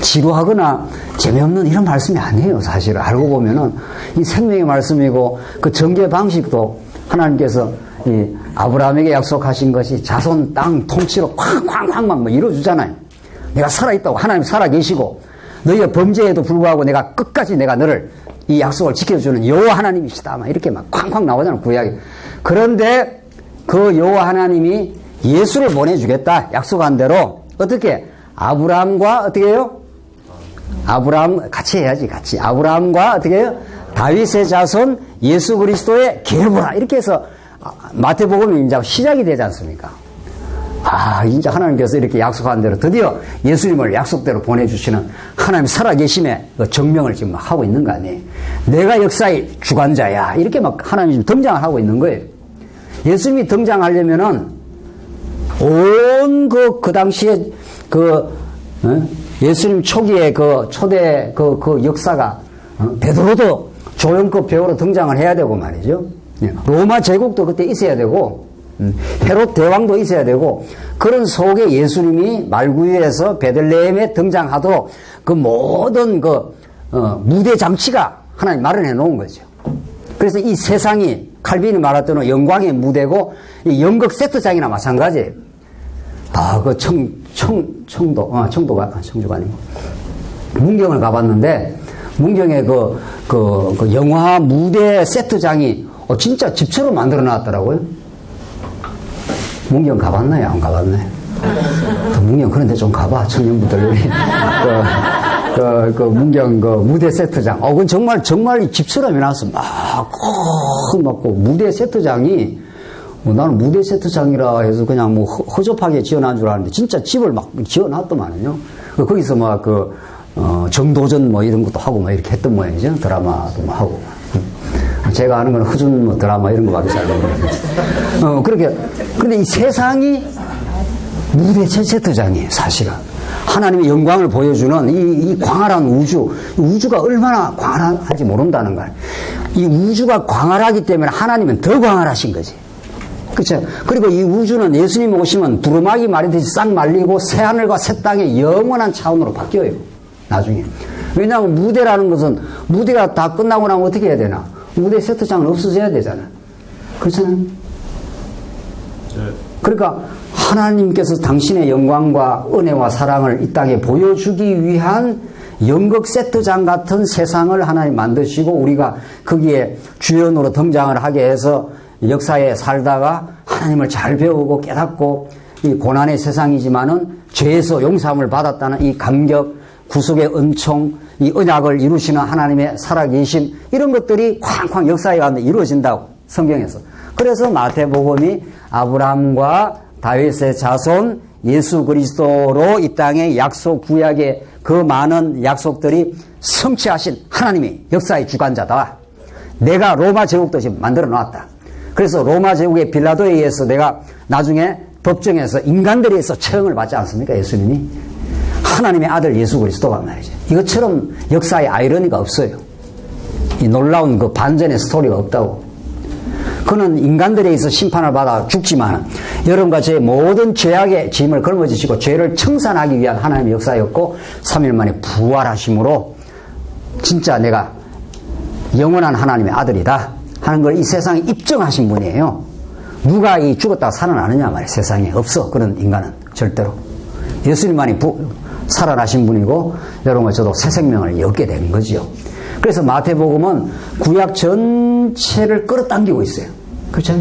지루하거나 재미없는 이런 말씀이 아니에요. 사실은 알고 보면은 이 생명의 말씀이고 그 전개 방식도 하나님께서 이 아브라함에게 약속하신 것이 자손 땅 통치로 쾅쾅쾅 막 이루어주잖아요. 내가 살아있다고 하나님 살아계시고 너희의 범죄에도 불구하고 내가 끝까지 내가 너를 이 약속을 지켜주는 여호와 하나님이시다. 막 이렇게 막 쾅쾅 나오잖아요. 구약에. 그런데 그 여호와 하나님이 예수를 보내주겠다. 약속한 대로 어떻게 아브라함과 어떻게 해요? 아브라함 같이 해야지 같이. 아브라함과 어떻게 해요? 다윗의 자손 예수 그리스도의 계보라. 이렇게 해서 마태복음이 이제 시작이 되지 않습니까? 이제 하나님께서 이렇게 약속한 대로 드디어 예수님을 약속대로 보내주시는 하나님 살아계심의 그 증명을 지금 막 하고 있는 거 아니에요? 내가 역사의 주관자야. 이렇게 막 하나님이 등장을 하고 있는 거예요. 예수님이 등장하려면은 온 그 당시에 예수님 초기에 그 초대 그 역사가 베드로도 조연급 배우로 등장을 해야 되고 말이죠. 로마 제국도 그때 있어야 되고 헤롯 대왕도 있어야 되고 그런 속에 예수님이 말구유에서 베들레헴에 등장하도록 그 모든 무대 장치가 하나님 마련해 놓은 거죠. 그래서 이 세상이 칼빈이 말했던 영광의 무대고 이 연극 세트장이나 마찬가지예요. 청주가 아니고 문경을 가봤는데 문경의 그 영화 무대 세트장이 진짜 집처럼 만들어 놨더라고요. 문경 가봤나요? 안 가봤나요? 문경 그런데 좀 가봐, 청년분들. 그 문경 그 무대 세트장. 그건 정말 집처럼 해놨어. 막 무대 세트장이, 나는 무대 세트장이라 해서 그냥 뭐 허접하게 지어놓은 줄 알았는데, 진짜 집을 막 지어놨더만요. 거기서 막 정도전 뭐 이런 것도 하고 막 이렇게 했던 모양이죠. 드라마도 뭐 하고. 제가 아는 건 허준 드라마 이런 거밖에 잘 모르겠어요. 그런데 이 세상이 무대 세트장이에요, 사실은. 하나님의 영광을 보여주는 이 광활한 우주가 얼마나 광활한지 모른다는 거예요. 이 우주가 광활하기 때문에 하나님은 더 광활하신 거지. 그렇죠? 그리고 이 우주는 예수님 오시면 두루마기 마르듯이 싹 말리고 새하늘과 새 땅의 영원한 차원으로 바뀌어요, 나중에. 왜냐하면 무대라는 것은 무대가 다 끝나고 나면 어떻게 해야 되나? 무대 세트장은 없어져야 되잖아. 그렇잖아요? 그러니까 하나님께서 당신의 영광과 은혜와 사랑을 이 땅에 보여주기 위한 연극 세트장 같은 세상을 하나님 만드시고 우리가 거기에 주연으로 등장을 하게 해서 역사에 살다가 하나님을 잘 배우고 깨닫고 이 고난의 세상이지만은 죄에서 용서함을 받았다는 이 감격, 구속의 은총, 이 언약을 이루시는 하나님의 살아계심, 이런 것들이 쾅쾅 역사에 가운데 이루어진다고 성경에서. 그래서 마태복음이 아브라함과 다윗의 자손 예수 그리스도로 이 땅의 약속 구약의 그 많은 약속들이 성취하신 하나님이 역사의 주관자다. 내가 로마 제국도 지금 만들어 놨다. 그래서 로마 제국의 빌라도에 의해서 내가 나중에 법정에서 인간들에 의해서 처형을 받지 않습니까? 예수님이. 하나님의 아들 예수 그리스도가 말이죠. 이것처럼 역사의 아이러니가 없어요. 이 놀라운 그 반전의 스토리가 없다고. 그는 인간들에 의해서 심판을 받아 죽지만 여러분과 저의 모든 죄악의 짐을 걸머지시고 죄를 청산하기 위한 하나님의 역사였고 3일 만에 부활하심으로 진짜 내가 영원한 하나님의 아들이다 하는 걸 이 세상에 입증하신 분이에요. 누가 이 죽었다가 살아나느냐 말이에요. 세상에 없어. 그런 인간은 절대로. 예수님만이 살아나신 분이고 여러분과 저도 새 생명을 얻게 된 거지요. 그래서 마태복음은 구약 전체를 끌어당기고 있어요. 그렇죠?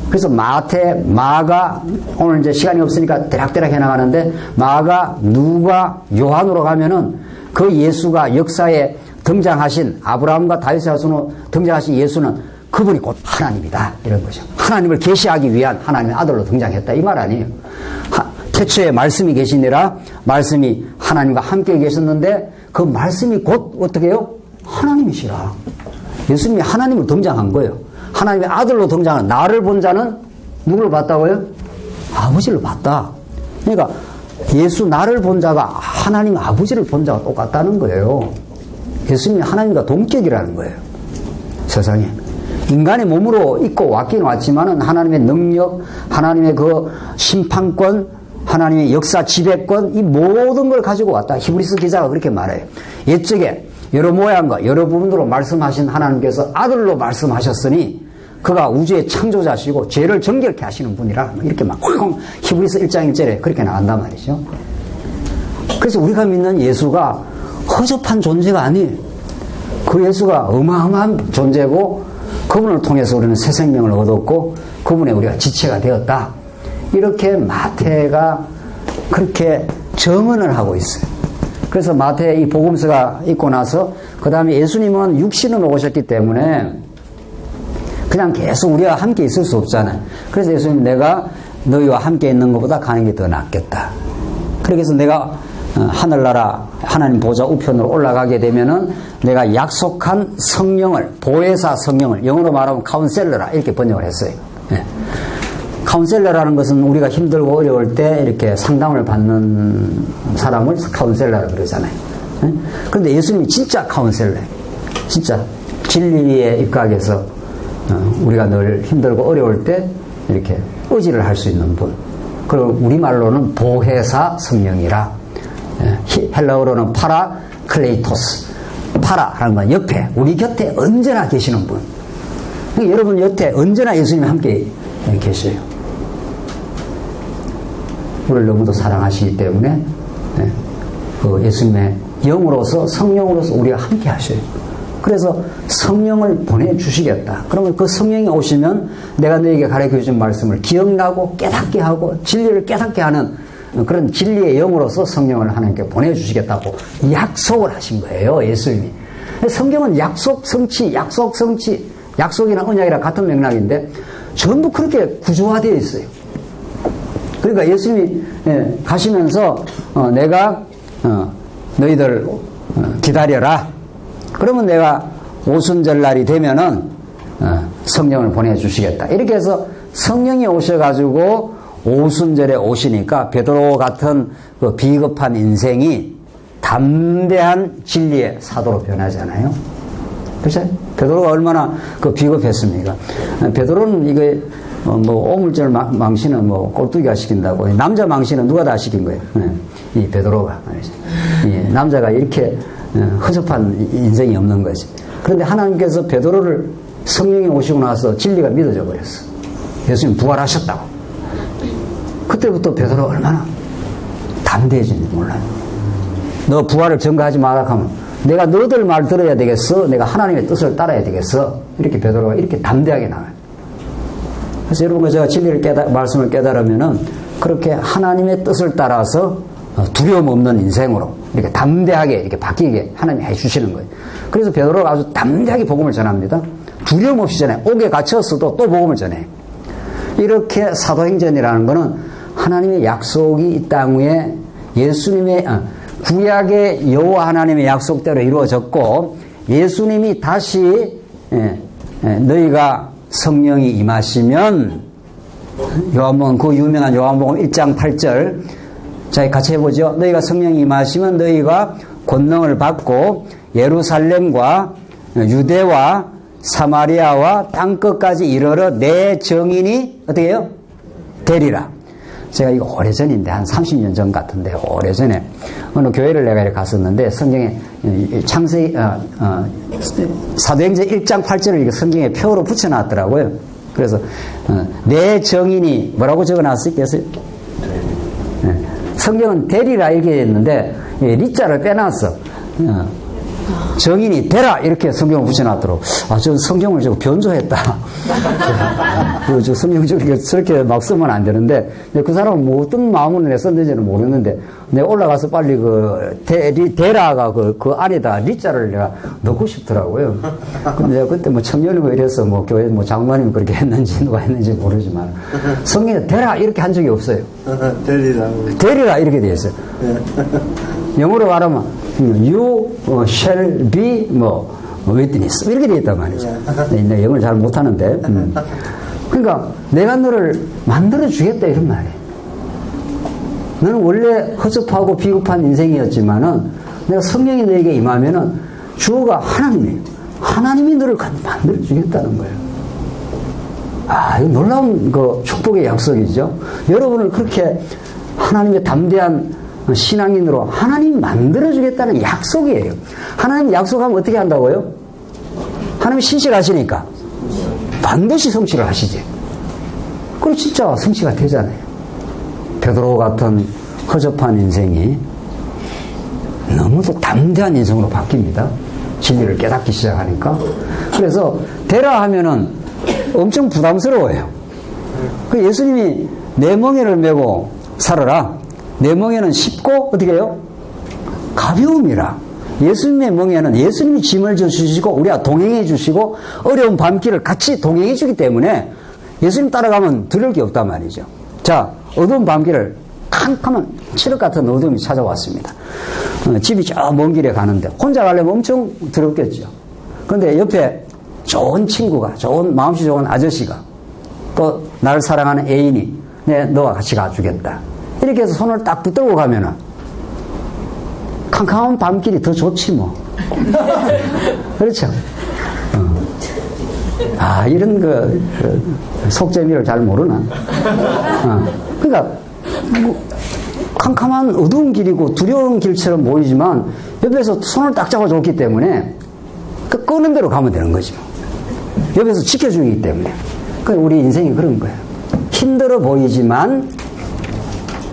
그래서 마태, 마가, 오늘 이제 시간이 없으니까 대략대략 해나가는데 마가, 누가, 요한으로 가면은 그 예수가 역사에 등장하신 아브라함과 다윗의 자손으로 등장하신 예수는 그분이 곧 하나님이다. 이런 거죠. 하나님을 계시하기 위한 하나님의 아들로 등장했다. 이 말 아니에요. 태초에 말씀이 계시니라 말씀이 하나님과 함께 계셨는데 그 말씀이 곧 어떻게 해요? 하나님이시라. 예수님이 하나님으로 등장한 거예요. 하나님의 아들로 등장한 나를 본 자는 누구를 봤다고요? 아버지를 봤다. 그러니까 예수 나를 본 자가 하나님 아버지를 본 자가 똑같다는 거예요. 예수님이 하나님과 동격이라는 거예요. 세상에. 인간의 몸으로 있고 왔긴 왔지만은 하나님의 능력, 하나님의 그 심판권, 하나님의 역사 지배권, 이 모든 걸 가지고 왔다. 히브리서 기자가 그렇게 말해요. 옛적에 여러 모양과 여러 부분으로 말씀하신 하나님께서 아들로 말씀하셨으니 그가 우주의 창조자시고 죄를 정결케 하시는 분이라 이렇게 막 히브리서 1장 1절에 그렇게 나간단 말이죠. 그래서 우리가 믿는 예수가 허접한 존재가 아니에요. 그 예수가 어마어마한 존재고 그분을 통해서 우리는 새 생명을 얻었고 그분의 우리가 지체가 되었다. 이렇게 마태가 그렇게 정언을 하고 있어요. 그래서 마태의 이 복음서가 있고 나서 그 다음에 예수님은 육신으로 오셨기 때문에 그냥 계속 우리와 함께 있을 수 없잖아요. 그래서 예수님 내가 너희와 함께 있는 것보다 가는 게 더 낫겠다. 그래서 내가 하늘나라 하나님 보좌 우편으로 올라가게 되면은 내가 약속한 성령을 보혜사 성령을 영어로 말하면 카운셀러라 이렇게 번역을 했어요. 예. 카운셀러라는 것은 우리가 힘들고 어려울 때 이렇게 상담을 받는 사람을 카운셀러라 그러잖아요. 예? 그런데 예수님이 진짜 카운셀러예요. 진짜 진리에 입각해서 우리가 늘 힘들고 어려울 때 이렇게 의지를 할 수 있는 분. 그리고 우리말로는 보혜사 성령이라. 헬라어로는 파라클레이토스. 파라라는 건 옆에, 우리 곁에 언제나 계시는 분. 그러니까 여러분 곁에 언제나 예수님이 함께 계셔요. 우리를 너무도 사랑하시기 때문에 그 예수님의 영으로서 성령으로서 우리가 함께 하셔요. 그래서 성령을 보내주시겠다. 그러면 그 성령이 오시면 내가 너에게 가르쳐준 말씀을 기억나고 깨닫게 하고 진리를 깨닫게 하는 그런 진리의 영으로서 성령을 하나님께 보내주시겠다고 약속을 하신 거예요. 예수님이. 성경은 약속, 성취, 약속, 성취, 약속이나 언약이랑 같은 맥락인데 전부 그렇게 구조화되어 있어요. 그러니까 예수님이 가시면서 내가 너희들 기다려라. 그러면 내가 오순절날이 되면은 성령을 보내주시겠다. 이렇게 해서 성령이 오셔가지고 오순절에 오시니까 베드로 같은 그 비겁한 인생이 담대한 진리의 사도로 변하잖아요. 그렇죠? 베드로가 얼마나 그 비겁했습니까? 베드로는 이게 뭐 오물절 망신은 뭐 꼴뚜기가 시킨다고 남자 망신은 누가 다 시킨 거예요? 이 베드로가 말이죠. 이 남자가 이렇게 허접한 인생이 없는 거지. 그런데 하나님께서 베드로를 성령이 오시고 나서 진리가 믿어져 버렸어. 예수님 부활하셨다고. 그때부터 베드로가 얼마나 담대해지는지 몰라요. 너 부활을 전가하지 마라 하면 내가 너들 말 들어야 되겠어? 내가 하나님의 뜻을 따라야 되겠어? 이렇게 베드로가 이렇게 담대하게 나와요. 그래서 여러분과 제가 진리를 말씀을 깨달으면은 그렇게 하나님의 뜻을 따라서 두려움 없는 인생으로 이렇게 담대하게 이렇게 바뀌게 하나님이 해주시는 거예요. 그래서 베드로가 아주 담대하게 복음을 전합니다. 두려움 없이 전해. 옥에 갇혔어도 또 복음을 전해. 이렇게 사도행전이라는 것은 하나님의 약속이 이 땅 위에 예수님의 구약의 여호와 하나님의 약속대로 이루어졌고 예수님이 다시 너희가 성령이 임하시면 요한복음 그 유명한 요한복음 1장 8절 자 같이 해보죠. 너희가 성령이 임하시면 너희가 권능을 받고 예루살렘과 유대와 사마리아와 땅끝까지 이르러 내 증인이 어떻게 해요? 되리라. 제가 이거 오래전인데 한 30년 전 같은데 오래전에 어느 교회를 내가 이렇게 갔었는데 성경에 창세기 사도행전 1장 8절을 이렇게 성경에 표로 붙여놨더라고요. 그래서 내 증인이 뭐라고 적어놨을겠어요? 성경은 되리라 이렇게 했는데 리자를 빼놨어. 정인이 되라 이렇게 성경을 붙여놨더라고. 아, 저 성경을 좀 변조했다. 저 성경을 저렇게 막 쓰면 안 되는데 그 사람은 뭐 어떤 마음으로 내 썼는지는 모르는데 내가 올라가서 빨리 되라가 그 안에다 리자를 내가 넣고 싶더라고요. 근데 내가 그때 뭐 청년이고 이래서 뭐 교회 뭐 장관님이 그렇게 했는지 누가 했는지 모르지만 성경에 되라 이렇게 한 적이 없어요. 되리라 이렇게 되어 있어요. 영어로 말하면 you shall be witness 이렇게 되어 있단 말이죠. 내가 영어를 잘 못하는데 그러니까 내가 너를 만들어 주겠다 이런 말이에요. 너는 원래 허접하고 비겁한 인생이었지만은 내가 성령이 너에게 임하면은 주어가 하나님이에요. 하나님이 너를 만들어 주겠다는 거예요. 아, 이거 놀라운 축복의 약속이죠. 여러분을 그렇게 하나님의 담대한 신앙인으로 하나님 만들어주겠다는 약속이에요. 하나님 약속하면 어떻게 한다고요? 하나님 신실하시니까 반드시 성취를 하시지. 그리고 진짜 성취가 되잖아요. 베드로 같은 허접한 인생이 너무도 담대한 인생으로 바뀝니다. 진리를 깨닫기 시작하니까. 그래서 되라 하면은 엄청 부담스러워요. 그 예수님이 내 멍에를 메고 살아라. 내 멍에는 쉽고 어떻게 해요? 가벼움이라. 예수님의 멍에는 예수님이 짐을 져주시고 우리가 동행해 주시고 어려운 밤길을 같이 동행해 주기 때문에 예수님 따라가면 두려울 게 없단 말이죠. 자, 어두운 밤길을 캄캄한 칠흑 같은 어둠이 찾아왔습니다. 집이 저 먼 길에 가는데 혼자 가려면 엄청 두렵겠죠. 그런데 옆에 좋은 친구가 마음씨 좋은 아저씨가 또 나를 사랑하는 애인이 너와 같이 가주겠다. 이렇게 해서 손을 딱 붙들고 가면은 캄캄한 밤길이 더 좋지 뭐. 그렇죠. 아, 이런 속재미를 잘 모르나. 그러니까 캄캄한 어두운 길이고 두려운 길처럼 보이지만 옆에서 손을 딱 잡아줬기 때문에 끄는 대로 가면 되는 거지 뭐. 옆에서 지켜주기 때문에. 그러니까 우리 인생이 그런 거예요. 힘들어 보이지만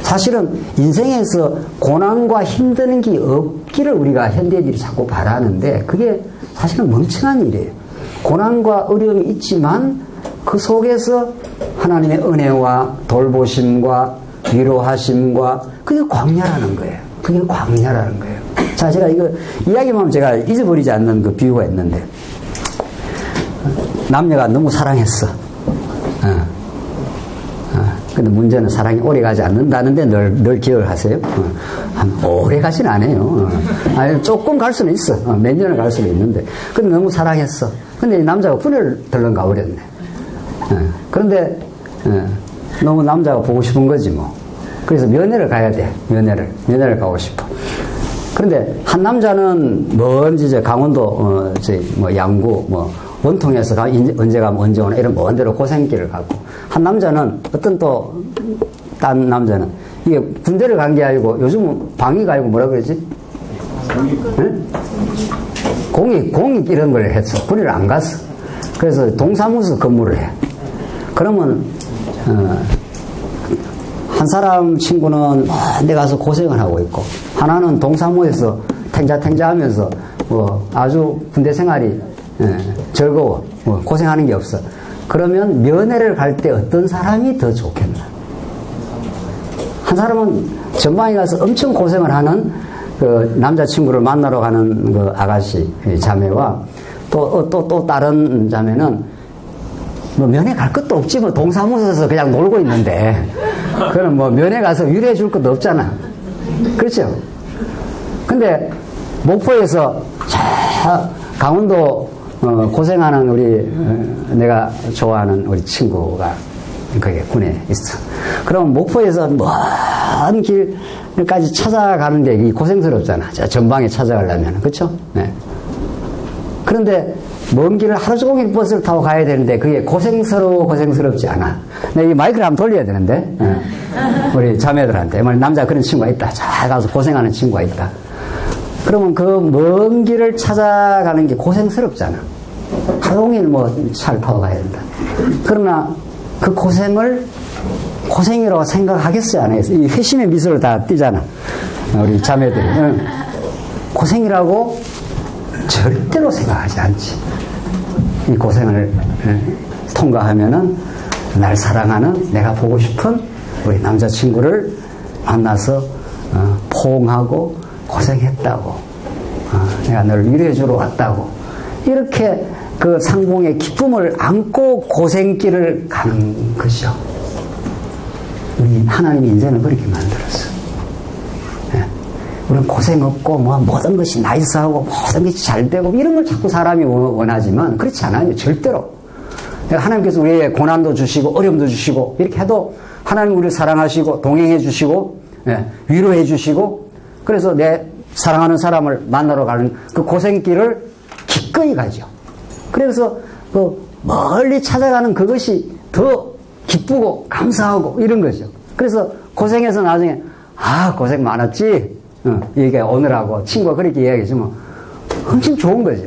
사실은 인생에서 고난과 힘드는 게 없기를 우리가 현대인들이 자꾸 바라는데 그게 사실은 멍청한 일이에요. 고난과 어려움이 있지만 그 속에서 하나님의 은혜와 돌보심과 위로하심과 그게 광야라는 거예요. 그게 광야라는 거예요. 자, 제가 이거 이야기만 하면 제가 잊어버리지 않는 그 비유가 있는데 남녀가 너무 사랑했어. 근데 문제는 사랑이 오래 가지 않는다는데 늘 기억을 하세요. 오래 가진 않아요. 아니, 조금 갈 수는 있어. 몇 년을 갈 수는 있는데. 근데 너무 사랑했어. 근데 이 남자가 군을 덜렁 가버렸네. 그런데 너무 남자가 보고 싶은 거지 뭐. 그래서 면회를 가야 돼. 면회를 가고 싶어. 그런데 한 남자는 먼지 강원도 양구 원통에서 언제 가면 언제 오나 이런 먼 데로 고생길을 가고 한 남자는 딴 남자는 이게 군대를 간 게 아니고 요즘은 방위가 아니고 뭐라 그러지? 응? 공익 이런 걸 했어. 군의를 안 갔어. 그래서 동사무소 근무를 해. 그러면 한 사람 친구는 내 가서 고생을 하고 있고, 하나는 동사무에서 탱자탱자 하면서 아주 군대 생활이 즐거워. 고생하는 게 없어. 그러면 면회를 갈 때 어떤 사람이 더 좋겠나? 한 사람은 전방에 가서 엄청 고생을 하는 그 남자친구를 만나러 가는 그 아가씨, 자매와 또 다른 자매는 뭐 면회 갈 것도 없지, 뭐 동사무소에서 그냥 놀고 있는데, 그럼 뭐 면회 가서 위로해 줄 것도 없잖아. 그렇죠? 근데 목포에서 강원도 고생하는 우리 내가 좋아하는 우리 친구가 거기 군에 있어. 그럼 목포에서 먼 길까지 찾아가는 게 고생스럽잖아. 저 전방에 찾아가려면. 그렇죠? 네. 그런데 먼 길을 하루 종일 버스를 타고 가야 되는데 그게 고생스럽지 않아. 내가 이 마이크를 한번 돌려야 되는데, 우리 자매들한테. 남자 그런 친구가 있다. 잘 가서 고생하는 친구가 있다. 그러면 그 먼 길을 찾아가는 게 고생스럽잖아. 하루 종일 차를 타고 가야 된다. 그러나 그 고생을 고생이라고 생각하겠어요? 안 하겠어요? 이 회심의 미소를 다 띠잖아. 우리 자매들이. 고생이라고 절대로 생각하지 않지. 이 고생을 통과하면은 날 사랑하는, 내가 보고 싶은 우리 남자친구를 만나서 포옹하고 고생했다고, 내가 널 위로해주러 왔다고, 이렇게 그 상봉의 기쁨을 안고 고생길을 가는 것이죠. 우리 하나님이 인생을 그렇게 만들었어. 우리는 고생 없고 모든 것이 나이스하고 모든 것이 잘 되고 이런 걸 자꾸 사람이 원하지만 그렇지 않아요. 절대로. 하나님께서 우리에게 고난도 주시고 어려움도 주시고 이렇게 해도 하나님 우리를 사랑하시고 동행해 주시고 위로해 주시고, 그래서 내 사랑하는 사람을 만나러 가는 그 고생길을 기꺼이 가죠. 그래서 그 멀리 찾아가는 그것이 더 기쁘고 감사하고 이런 거죠. 그래서 고생해서 나중에 고생 많았지, 이게 오늘하고 친구가 그렇게 이야기해주면 엄청 좋은 거죠.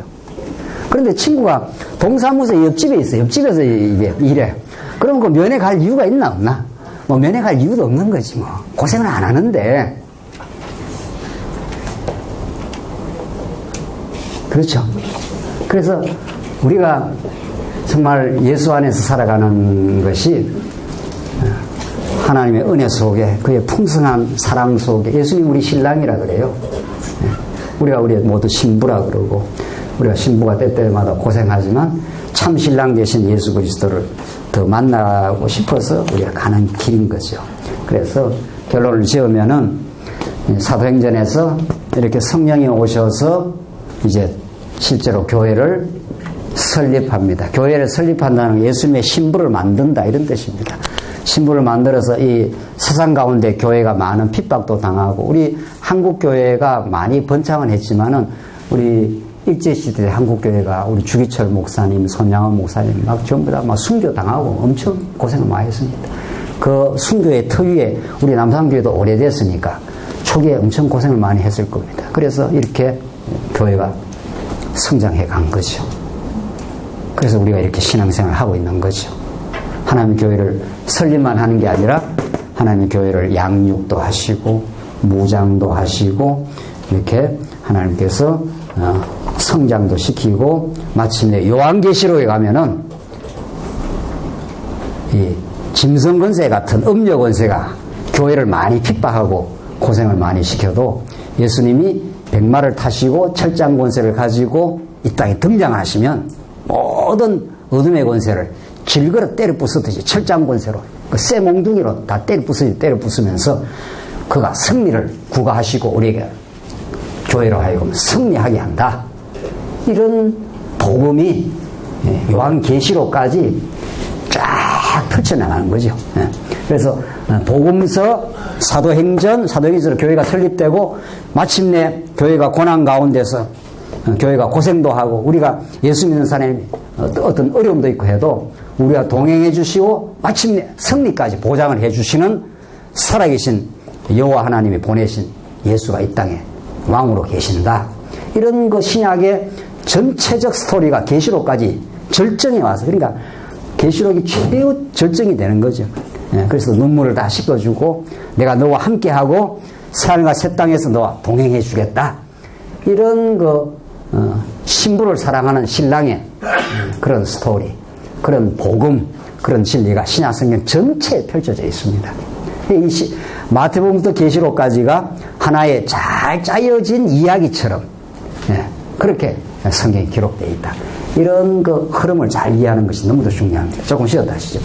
그런데 친구가 동사무소 옆집에 있어. 옆집에서 이게 일해. 그럼 그 면회 갈 이유가 있나 없나? 면회 갈 이유도 없는 거지 뭐. 고생을 안 하는데. 그렇죠. 그래서 우리가 정말 예수 안에서 살아가는 것이 하나님의 은혜 속에, 그의 풍성한 사랑 속에, 예수님 우리 신랑이라 그래요. 우리가 우리 모두 신부라 그러고, 우리가 신부가 때때마다 고생하지만 참 신랑 되신 예수 그리스도를 더 만나고 싶어서 우리가 가는 길인 거죠. 그래서 결론을 지으면은 사도행전에서 이렇게 성령이 오셔서 이제 실제로 교회를 설립합니다. 교회를 설립한다는 예수님의 신부를 만든다 이런 뜻입니다. 신부를 만들어서 이 세상 가운데 교회가 많은 핍박도 당하고, 우리 한국 교회가 많이 번창은 했지만은 우리 일제시대 한국 교회가 우리 주기철 목사님, 손양원 목사님 막 전부 다 막 순교 당하고 엄청 고생을 많이 했습니다. 그 순교의 터위에 우리 남산교회도 오래됐으니까 초기에 엄청 고생을 많이 했을 겁니다. 그래서 이렇게 교회가 성장해 간 거죠. 그래서 우리가 이렇게 신앙생활을 하고 있는 거죠. 하나님의 교회를 설립만 하는 게 아니라 하나님의 교회를 양육도 하시고 무장도 하시고 이렇게 하나님께서 성장도 시키고, 마침내 요한계시록에 가면은 이 짐승권세 같은 음녀권세가 교회를 많이 핍박하고 고생을 많이 시켜도 예수님이 백마를 타시고 철장권세를 가지고 이 땅에 등장하시면 모든 어둠의 권세를 길거려 때려 부수듯이 철장권세로, 그 쇠몽둥이로 다 때려 부수면서 그가 승리를 구가하시고 우리에게 교회로 하여금 승리하게 한다. 이런 복음이 요한계시록까지 쫙 펼쳐나가는 거죠. 그래서 복음서, 사도행전, 사도행전으로 교회가 설립되고, 마침내 교회가 고난 가운데서 교회가 고생도 하고, 우리가 예수 믿는 사람이 어떤 어려움도 있고 해도 우리가 동행해 주시고 마침내 승리까지 보장을 해 주시는 살아계신 여호와 하나님이 보내신 예수가 이 땅에 왕으로 계신다. 이런 그 신약의 전체적 스토리가 계시록까지 절정에 와서, 그러니까 계시록이 최후 절정이 되는 거죠. 그래서 눈물을 다 씻어주고 내가 너와 함께하고 새하늘과 새 땅에서 너와 동행해 주겠다. 이런 신부를 사랑하는 신랑의 그런 스토리, 그런 복음, 그런 진리가 신약성경 전체에 펼쳐져 있습니다. 이 마태복음부터 계시록까지가 하나의 잘 짜여진 이야기처럼 그렇게 성경에 기록되어 있다. 이런 흐름을 잘 이해하는 것이 너무도 중요합니다. 조금 쉬었다 하시죠.